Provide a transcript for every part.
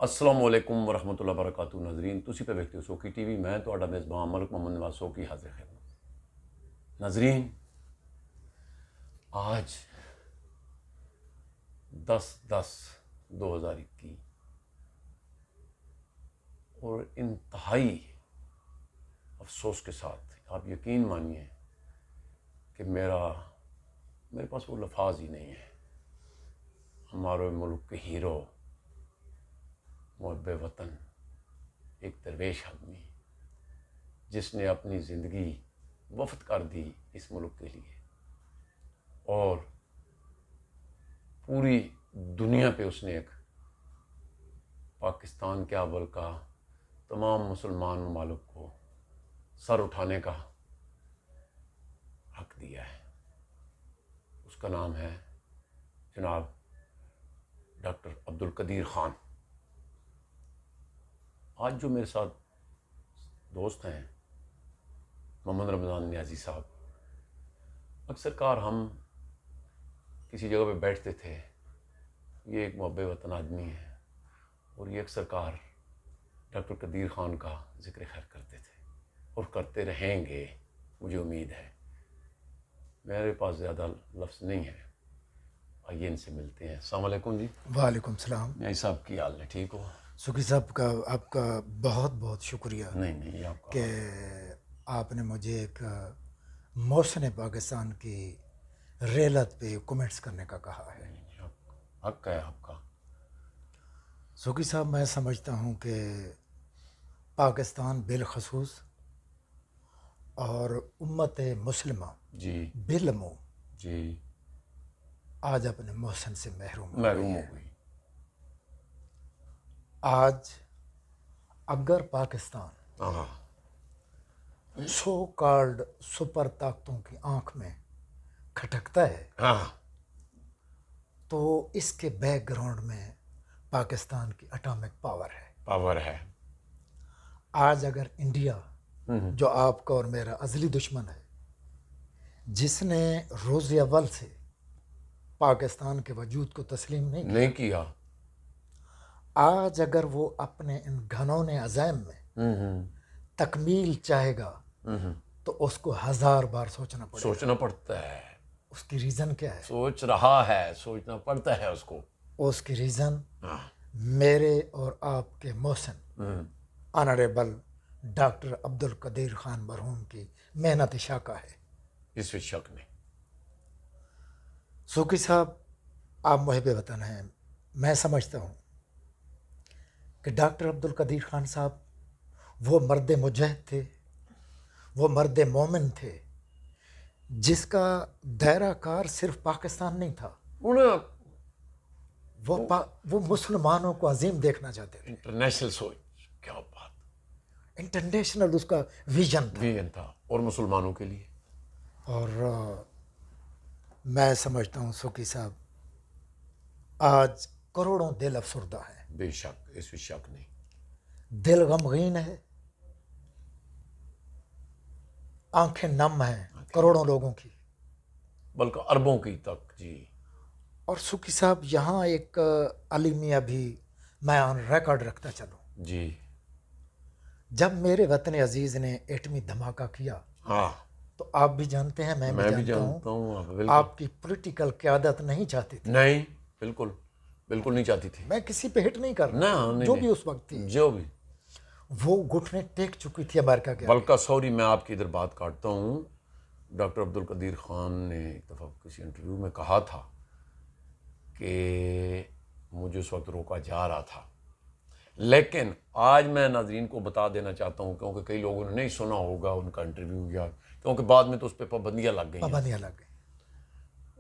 السلام علیکم ورحمۃ اللہ وبرکاتہ ناظرین تسی پہ ویکھتے ہو سوکی ٹی وی میں تہاڈا میزبان ملک محمد نواز سوکی حاضر خدمت ناظرین آج 10/10/2021 اور انتہائی افسوس کے ساتھ آپ یقین مانیے کہ میرے پاس وہ لفاظ ہی نہیں ہے. ہمارے ملک کے ہیرو محب وطن ایک درویش آدمی جس نے اپنی زندگی وقف کر دی اس ملک کے لیے اور پوری دنیا پہ اس نے ایک پاکستان کیا بلکہ تمام مسلمان ممالک کو سر اٹھانے کا حق دیا ہے. اس کا نام ہے جناب ڈاکٹر عبدالقدیر خان. آج جو میرے ساتھ دوست ہیں محمد رمضان نیازی صاحب، اکثر کار ہم کسی جگہ پہ بیٹھتے تھے، یہ ایک محب وطن آدمی ہے اور یہ اکثر کار ڈاکٹر قدیر خان کا ذکر خیر کرتے تھے اور کرتے رہیں گے، مجھے امید ہے. میرے پاس زیادہ لفظ نہیں ہے، آئیے ان سے ملتے ہیں. السلام علیکم جی. وعلیکم السلام. نیازی صاحب کی حال ہے؟ ٹھیک ہو؟ سکی صاحب کا آپ کا بہت بہت شکریہ نہیں آپ کا کہ آپ نے مجھے ایک محسن پاکستان کی ریلت پہ کمنٹس کرنے کا کہا ہے. حق ہے آپ کا. سکی صاحب میں سمجھتا ہوں کہ پاکستان بالخصوص اور امت مسلمہ جی بالعموم جی آج اپنے محسن سے محروم ہو ہے. گئی. آج اگر پاکستان سو کالڈ سپر طاقتوں کی آنکھ میں کھٹکتا ہے تو اس کے بیک گراؤنڈ میں پاکستان کی اٹامک پاور ہے. آج اگر انڈیا جو آپ کا اور میرا ازلی دشمن ہے، جس نے روز اول سے پاکستان کے وجود کو تسلیم نہیں کیا، آج اگر وہ اپنے ان گھنونے عزائم میں تکمیل چاہے گا تو اس کو 1000 بار سوچنا پڑتا ہے. اس کی ریزن کیا ہے؟ سوچ رہا ہے، سوچنا پڑتا ہے اس کو. اس کی ریزن میرے اور آپ کے محسن آنریبل ڈاکٹر عبدالقدیر خان مرحوم کی محنت شاقہ ہے. اس میں شک نہیں. سوکی صاحب آپ محب وطن ہیں. میں سمجھتا ہوں کہ ڈاکٹر عبدالقدیر خان صاحب وہ مرد مجاہد تھے، وہ مرد مومن تھے جس کا دائرہ کار صرف پاکستان نہیں تھا. وہ مسلمانوں کو عظیم دیکھنا چاہتے تھے. انٹرنیشنل سوچ، کیا بات. انٹرنیشنل اس کا ویژن تھا اور مسلمانوں کے لیے. اور میں سمجھتا ہوں سوکی صاحب آج کروڑوں دل افسردہ ہیں. بے شک، اس میں شک نہیں. دل غمگین ہے، آنکھیں نم ہیں کروڑوں لوگوں کی، بلکہ اربوں کی تک. جی. اور سوکی صاحب یہاں ایک المیہ بھی میں آن ریکارڈ رکھتا چلوں. جی. جب میرے وطن عزیز نے ایٹمی دھماکہ کیا تو آپ بھی جانتے ہیں، میں بھی جانتا ہوں آپ کی پولیٹیکل قیادت نہیں چاہتی تھی. نہیں، بالکل نہیں چاہتی تھی. میں کسی پہ ہٹ نہیں کر رہا، جو بھی اس وقت تھی جو بھی وہ گھٹنے ٹیک چکی تھی امریکہ کے. بلکہ سوری میں آپ کی ادھر بات کاٹتا ہوں. ڈاکٹر عبدالقدیر خان نے ایک دفعہ کسی انٹرویو میں کہا تھا کہ مجھے اس وقت روکا جا رہا تھا، لیکن آج میں ناظرین کو بتا دینا چاہتا ہوں کیونکہ کئی لوگوں نے نہیں سنا ہوگا ان کا انٹرویو، یا کیونکہ بعد میں تو اس پہ پابندیاں لگ گئی.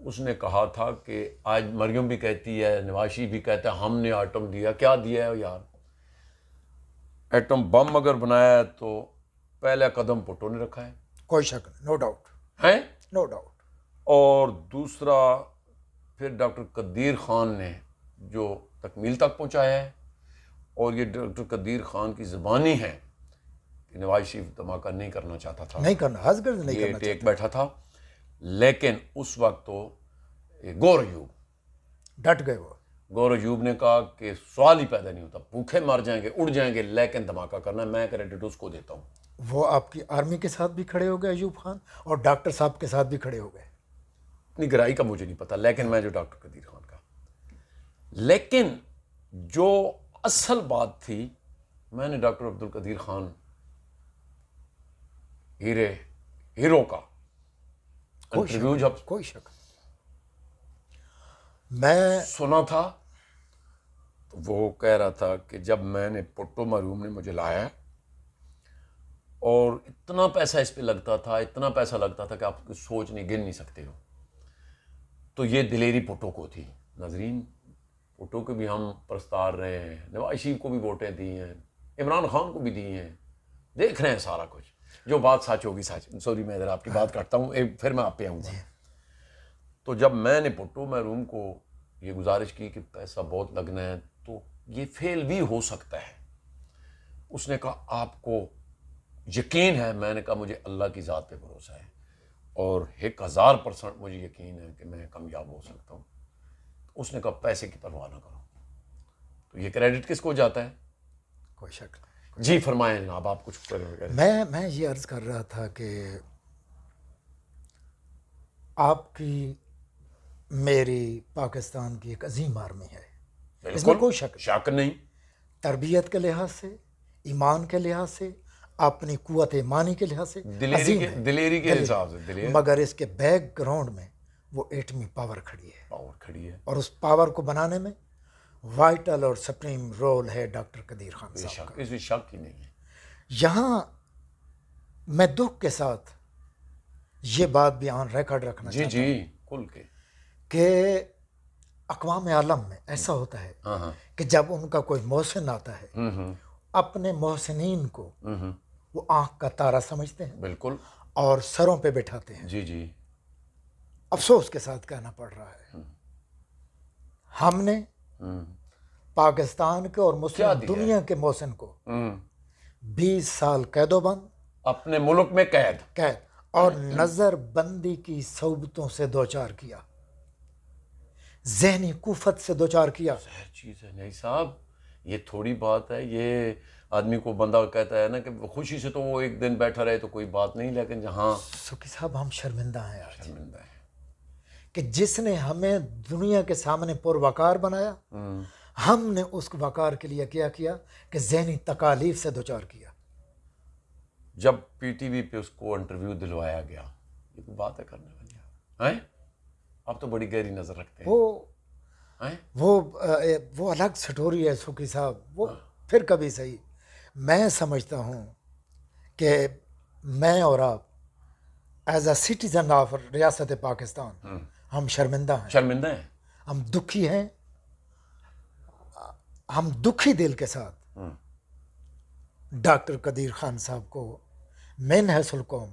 اس نے کہا تھا کہ آج مریم بھی کہتی ہے، نواشی بھی کہتا ہے ہم نے ایٹم دیا. کیا دیا ہے یار؟ ایٹم بم اگر بنایا ہے تو پہلا قدم پٹو نے رکھا ہے، کوئی شک نہیں، نو ڈاؤٹ ہے، نو ڈاؤٹ. اور دوسرا پھر ڈاکٹر قدیر خان نے جو تکمیل تک پہنچایا ہے. اور یہ ڈاکٹر قدیر خان کی زبانی ہے کہ نواز شریف دھماکہ نہیں کرنا چاہتا تھا، نہیں کرنا، ہرگز نہیں کرنا ٹیک بیٹھا تھا. لیکن اس وقت تو گور ایوب ڈٹ گئے. گور ایوب نے کہا کہ سوال ہی پیدا نہیں ہوتا, بھوکے مر جائیں گے, اڑ جائیں گے, لیکن دھماکہ کرنا ہے, میں کریڈٹ اس کو دیتا ہوں. وہ آپ کی آرمی کے ساتھ بھی کھڑے ہو گئے ایوب خان, اور ڈاکٹر صاحب کے ساتھ بھی کھڑے ہو گئے. اپنی گہرائی کا مجھے نہیں پتا, لیکن میں جو ڈاکٹر قدیر خان کا, لیکن جو اصل بات تھی, میں نے ڈاکٹر عبد القدیر خان ہیرو کا انٹرویو جب کوئی شک میں سنا تھا تو وہ کہہ رہا تھا کہ جب میں نے پٹو مرحوم نے مجھے لایا اور اتنا پیسہ اس پہ لگتا تھا, اتنا پیسہ لگتا تھا کہ آپ کو سوچ نہیں, گن نہیں سکتے ہو, تو یہ دلیری پٹو کو تھی. ناظرین, پٹو کے بھی ہم پرستار رہے ہیں, نواز شریف کو بھی ووٹیں دی ہیں, عمران خان کو بھی دی ہیں, دیکھ رہے ہیں سارا کچھ. جو بات سچ ہوگی سچ. سوری میں ادھر آپ کی بات کاٹتا ہوں, پھر میں آپ پہ آؤں گا. تو جب میں نے پٹو محروم کو یہ گزارش کی کہ پیسہ بہت لگنا ہے تو یہ فیل بھی ہو سکتا ہے, اس نے کہا آپ کو یقین ہے؟ میں نے کہا مجھے اللہ کی ذات پہ بھروسہ ہے اور 1000% مجھے یقین ہے کہ میں کامیاب ہو سکتا ہوں. اس نے کہا پیسے کی پرواہ نہ کرو. تو یہ کریڈٹ کس کو جاتا ہے؟ کوئی شک. جی فرمائیں جناب, آپ کچھ میں یہ عرض کر رہا تھا کہ آپ کی میری پاکستان کی ایک عظیم آرمی ہے, اس میں کوئی شک نہیں. تربیت کے لحاظ سے, ایمان کے لحاظ سے, اپنی قوت ایمانی کے لحاظ سے دلیری کے حساب سے, مگر اس کے بیک گراؤنڈ میں وہ ایٹمی پاور کھڑی ہے, اور اس پاور کو بنانے میں وائٹل اور سپریم رول ہے ڈاکٹر قدیر خان صاحب کا. اس میں شک ہی نہیں ہے. یہاں میں دکھ کے ساتھ یہ بات بھی آن ریکارڈ رکھنا چاہتا ہوں کھل کے کہ اقوام عالم میں ایسا ہوتا ہے کہ جب ان کا کوئی محسن آتا ہے, اپنے محسنین کو وہ آنکھ کا تارا سمجھتے ہیں, بالکل, اور سروں پہ بٹھاتے ہیں. جی افسوس کے ساتھ کہنا پڑ رہا ہے, ہم نے پاکستان کے اور مسلم دنیا کے محسن کو 20 سال قید و بند, اپنے ملک میں قید اور نظر بندی کی صعوبتوں سے دوچار کیا, ذہنی کوفت سے دوچار کیا. چیز ہے نہیں صاحب, یہ تھوڑی بات ہے. یہ آدمی کو بندہ کہتا ہے نا کہ خوشی سے تو وہ ایک دن بیٹھا رہے تو کوئی بات نہیں, لیکن جہاں سکی صاحب ہم شرمندہ ہیں آج, شرمندہ ہے کہ جس نے ہمیں دنیا کے سامنے پر وقار بنایا, ہم نے اس وقار کے لیے کیا کہ ذہنی تکالیف سے دوچار کیا. جب پی ٹی وی پہ اس کو انٹرویو دلوایا گیا, یہ کوئی بات ہے کرنے والی, آپ تو بڑی گہری نظر رکھتے ہیں. وہ الگ سٹوری ہے سکی صاحب, وہ پھر کبھی صحیح. میں سمجھتا ہوں کہ میں اور آپ ایز اے سٹیزن آف ریاست پاکستان ہم شرمندہ ہیں, ہم دکھی ہیں, ہم دکھی دل کے ساتھ ڈاکٹر قدیر خان صاحب کو من حیث القوم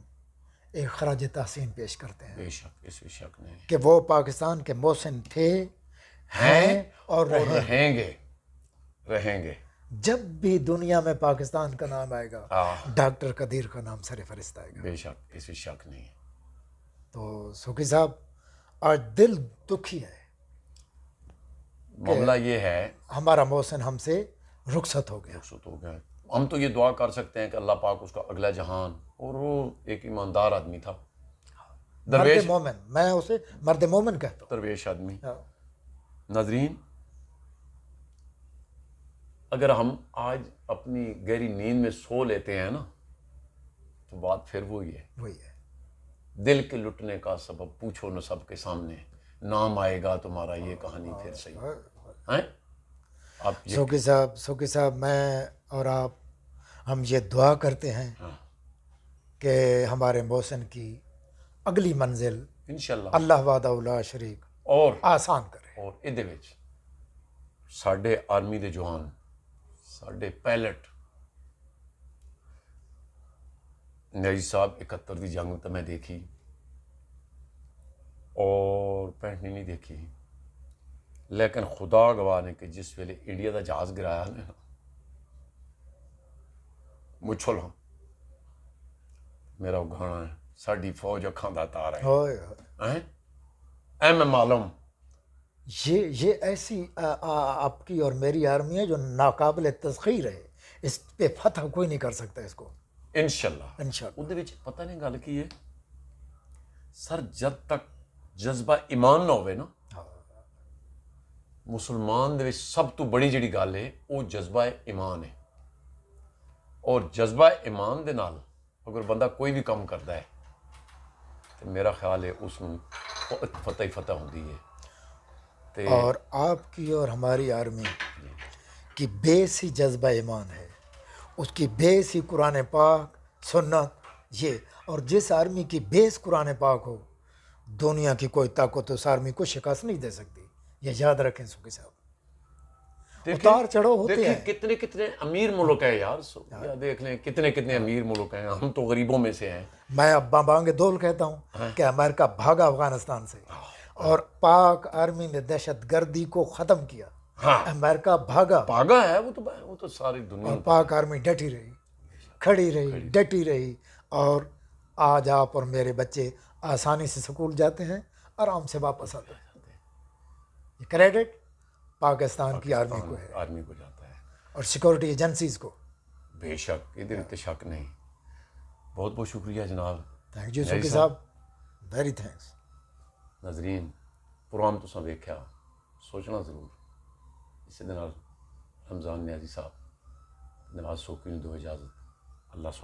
ایک خراج تحسین پیش کرتے ہیں. بے شک, اس میں شک نہیں کہ وہ پاکستان کے محسن تھے, ہیں اور رہیں گے. جب بھی دنیا میں پاکستان کا نام آئے گا, ڈاکٹر قدیر کا نام سر فہرست آئے گا. بے شک, اس میں شک نہیں. تو سوکی صاحب آج دل دکھی ہے, معاملہ یہ ہے ہمارا محسن ہم سے رخصت ہو گیا. ہم تو یہ دعا کر سکتے ہیں کہ اللہ پاک اس کا اگلا جہان, اور وہ ایک ایماندار آدمی تھا, مرد مومن, میں اسے مرد مومن کہتا ہوں, درویش آدمی. ناظرین, اگر ہم آج اپنی گہری نیند میں سو لیتے ہیں نا, تو بات پھر وہی ہے. دل کے لٹنے کا سبب پوچھو نہ سب کے سامنے, نام آئے گا تمہارا یہ کہانی پھر صحیح. سوکی صاحب, میں اور آپ ہم یہ دعا کرتے ہیں کہ ہمارے محسن کی اگلی منزل انشاءاللہ اللہ وحدہ لا شریک اور آسان کرے. اور ਇਹਦੇ ਵਿੱਚ ਸਾਡੇ ਆਰਮੀ ਦੇ ਜਵਾਨ, ਸਾਡੇ ਪਾਇਲਟ, نیازی صاحب 71 کی جنگ تو میں دیکھی اور 65 نہیں دیکھی, لیکن خدا گواہ نے کہ جس ویلے انڈیا دا جہاز گرایا نا, مچھل ہاں میرا وہ گانا ہے, ساڈی فوج اکھاں دا تارا ہے, میں معلوم یہ ایسی آپ کی اور میری آرمی ہے جو ناقابل تسخیر ہے. اس پہ فتح کوئی نہیں کر سکتا اس کو انشاءاللہ. انشاءاللہ. ਉਹਦੇ ਵਿੱਚ ਪਤਾ ਨਹੀਂ ਗੱਲ ਕੀ ਹੈ ਸਰ, ਜਦ ਤੱਕ ਜਜ਼ਬਾ ਈਮਾਨ ਨਾ ਹੋਵੇ ਨਾ, ਮੁਸਲਮਾਨ ਦੇ ਵਿੱਚ ਸਭ ਤੋਂ ਬੜੀ ਜਿਹੜੀ ਗੱਲ ਹੈ ਉਹ ਜਜ਼ਬਾ ਈਮਾਨ ਹੈ. ਔਰ ਜਜ਼ਬਾ ਈਮਾਨ ਦੇ ਨਾਲ ਅਗਰ ਬੰਦਾ ਕੋਈ ਵੀ ਕੰਮ ਕਰਦਾ ਹੈ ਤੇ ਮੇਰਾ ਖਿਆਲ ਹੈ ਉਸ ਨੂੰ ਫਤح ہی فتح ਹੁੰਦੀ ہے. اور آپ کی اور ہماری آرمی کی بیس ہی جذبہ ایمان ہے, اس کی بیس ہی قرآن پاک سنت. یہ اور جس آرمی کی بیس قرآن پاک ہو, دنیا کی کوئی طاقت اس آرمی کو شکست نہیں دے سکتی. یہ یاد رکھیں سوکی صاحب. اتار چڑھو ہوتے ہیں. کتنے کتنے امیر ملک ہیں یار, دیکھ لیں کتنے کتنے امیر ملک ہیں, ہم تو غریبوں میں سے ہیں. میں اب بانگ دول کہتا ہوں کہ امریکہ بھاگا افغانستان سے اور پاک آرمی نے دہشت گردی کو ختم کیا. امریکہ بھاگا ہے, وہ تو ساری دنیا. اور پاک آرمی ڈٹی رہی, کھڑی رہی, ڈٹی رہی. اور آج آپ اور میرے بچے آسانی سے سکول جاتے ہیں, آرام سے واپس آتے ہیں. یہ کریڈٹ پاکستان کی آرمی کو ہے, آرمی کو جاتا ہے اور سیکورٹی ایجنسیز کو. بے شک, ادھر شک نہیں. بہت بہت شکریہ جناب. تھینک یو سوکی صاحب, ویری تھینکس. ناظرین, پروگرام تساں ویکھیا, سوچنا ضرور. اسی دے نال رمضان نیازی صاحب نواز سوکی نوں دو اجازت. اللہ سبحانہ